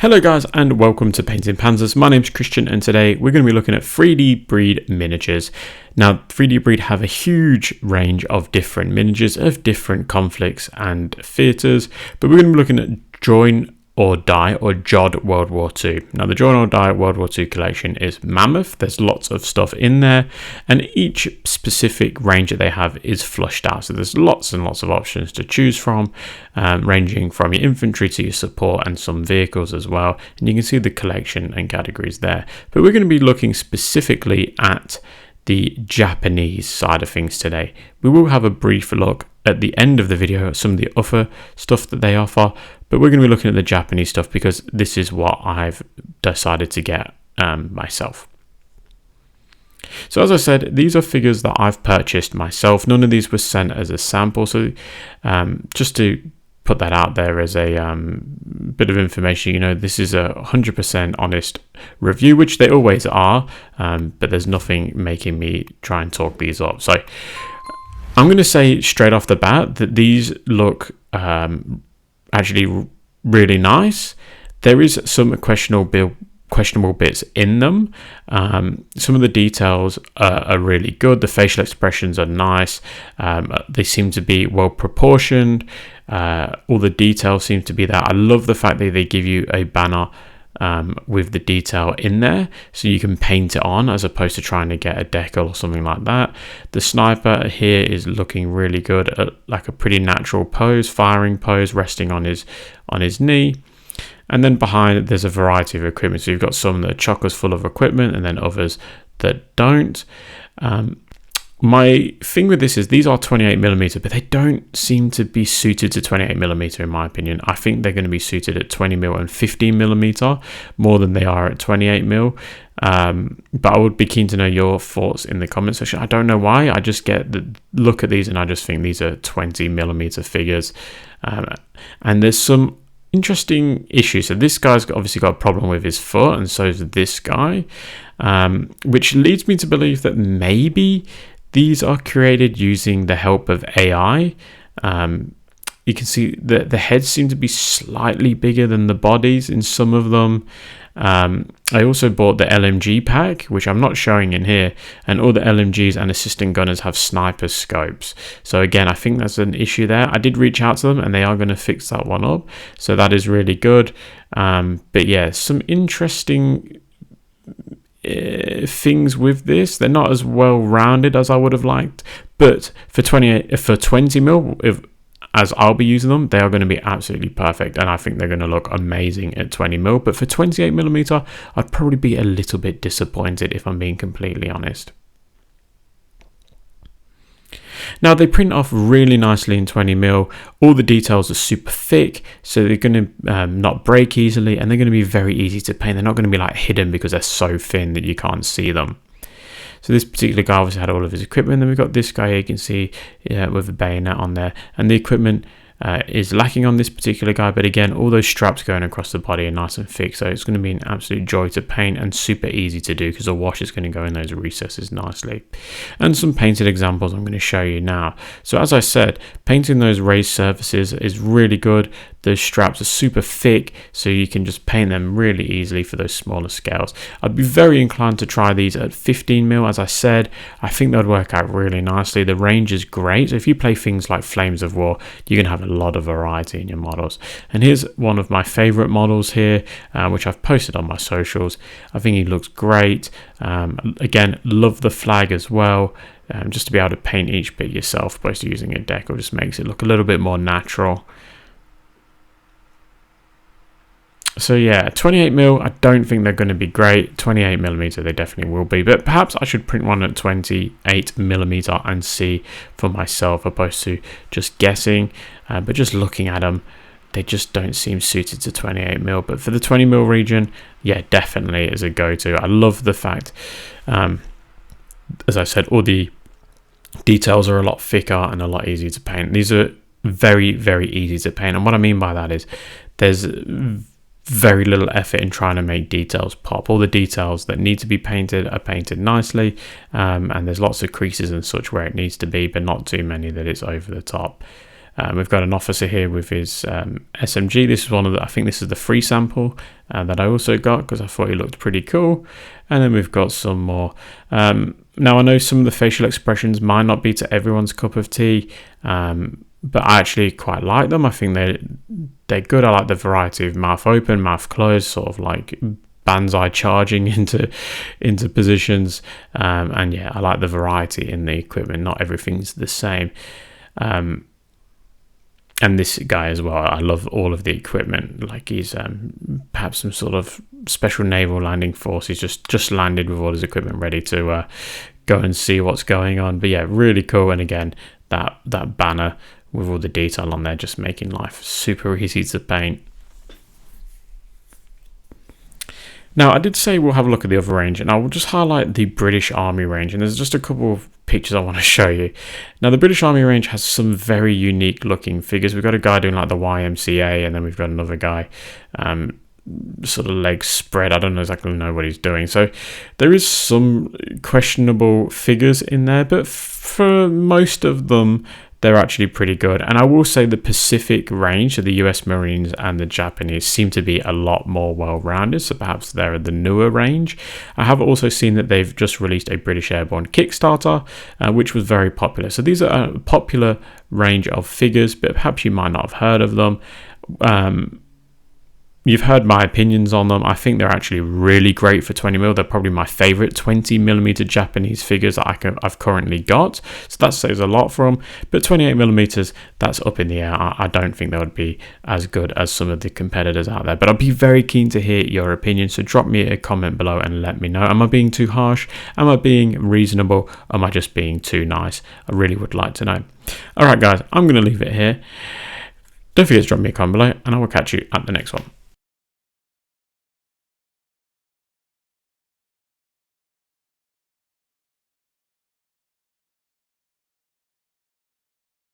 Hello guys and welcome to Painting Panzers. My name's Christian and today we're going to be looking at 3DBreed miniatures. Now 3DBreed have a huge range of different miniatures of different conflicts and theatres, but we're going to be looking at Join or Die or JOD World War II. Now the Join or Die World War II collection is mammoth. There's lots of stuff in there and each specific range that they have is flushed out. So there's lots and lots of options to choose from, ranging from your infantry to your support and some vehicles as well. And you can see the collection and categories there. But we're going to be looking specifically at the Japanese side of things today. We will have a brief look at the end of the video at some of the other stuff that they offer, but we're going to be looking at the Japanese stuff because this is what I've decided to get myself. So as I said, these are figures that I've purchased myself. None of these were sent as a sample, so just to put that out there as a bit of information, you know, this is a 100% honest review, which they always are, but there's nothing making me try and talk these up. So I'm going to say straight off the bat that these look actually really nice. There is some questionable bits in them. Some of the details are really good. The facial expressions are nice. They seem to be well proportioned. All the details seem to be there. I love the fact that they give you a banner with the detail in there so you can paint it on as opposed to trying to get a decal or something like that. The sniper here is looking really good at like a pretty natural pose, firing pose, resting on his knee. And then behind there's a variety of equipment. So you've got some that are chockers full of equipment and then others that don't. My thing with this is these are 28mm, but they don't seem to be suited to 28mm in my opinion. I think they're going to be suited at 20mm and 15mm more than they are at 28mm. But I would be keen to know your thoughts in the comment section. I don't know why. I just get the look at these and I just think these are 20mm figures. And there's some interesting issues. So this guy's obviously got a problem with his foot, and so is this guy, which leads me to believe that maybe these are created using the help of AI. You can see that the heads seem to be slightly bigger than the bodies in some of them. I also bought the LMG pack, which I'm not showing in here, and all the LMGs and assistant gunners have sniper scopes. So again, I think that's an issue there. I did reach out to them and they are going to fix that one up. So that is really good. But yeah, some interesting things with this. They're not as well rounded as I would have liked, but for 20mm, as I'll be using them, they are going to be absolutely perfect, and I think they're going to look amazing at 20mm. But for 28mm, I'd probably be a little bit disappointed if I'm being completely honest. Now they print off really nicely in 20mm. All the details are super thick, so they're going to not break easily, and they're going to be very easy to paint. They're not going to be like hidden because they're so thin that you can't see them. So this particular guy obviously had all of his equipment. Then we've got this guy here, you can see with the bayonet on there, and the equipment is lacking on this particular guy, but again, all those straps going across the body are nice and thick, so it's going to be an absolute joy to paint and super easy to do because the wash is going to go in those recesses nicely. And some painted examples I'm going to show you now. So as I said, painting those raised surfaces is really good. Those straps are super thick, so you can just paint them really easily for those smaller scales. I'd be very inclined to try these at 15mm. As I said, I think that would work out really nicely. The range is great, so if you play things like Flames of War, you can have a lot of variety in your models. And here's one of my favorite models here, which I've posted on my socials. I think he looks great. Again, love the flag as well. Just to be able to paint each bit yourself opposed to using a decal just makes it look a little bit more natural. So yeah, 28mm, I don't think they're going to be great. 28mm, they definitely will be, but perhaps I should print one at 28mm and see for myself opposed to just guessing. But just looking at them, they just don't seem suited to 28mm. But for the 20mm region, yeah, definitely is a go-to. I love the fact, as I said, all the details are a lot thicker and a lot easier to paint. These are very, very easy to paint, and what I mean by that is there's very little effort in trying to make details pop. All the details that need to be painted are painted nicely, and there's lots of creases and such where it needs to be, but not too many that it's over the top. We've got an officer here with his SMG. This is one of the, I think this is the free sample that I also got because I thought he looked pretty cool. And then we've got some more. Now I know some of the facial expressions might not be to everyone's cup of tea, but I actually quite like them. I think they're good. I like the variety of mouth open, mouth closed, sort of like banzai charging into positions, and yeah, I like the variety in the equipment. Not everything's the same. And this guy as well, I love all of the equipment. Like he's perhaps some sort of special naval landing force. He's just landed with all his equipment ready to go and see what's going on. But yeah, really cool. And again, that banner with all the detail on there, just making life super easy to paint. Now, I did say we'll have a look at the other range, and I will just highlight the British Army range, and there's just a couple of pictures I want to show you. Now, the British Army range has some very unique looking figures. We've got a guy doing like the YMCA, and then we've got another guy sort of legs spread. I don't exactly know what he's doing. So there is some questionable figures in there, but for most of them, they're actually pretty good. And I will say the Pacific range, so the US Marines and the Japanese, seem to be a lot more well-rounded, so perhaps they're the newer range. I have also seen that they've just released a British Airborne Kickstarter, which was very popular. So these are a popular range of figures, but perhaps you might not have heard of them. You've heard my opinions on them. I think they're actually really great for 20mm. They're probably my favorite 20mm Japanese figures that I've currently got. So that says a lot for them. But 28mm, that's up in the air. I don't think they would be as good as some of the competitors out there. But I'd be very keen to hear your opinion. So drop me a comment below and let me know. Am I being too harsh? Am I being reasonable? Or am I just being too nice? I really would like to know. All right, guys, I'm going to leave it here. Don't forget to drop me a comment below, and I will catch you at the next one.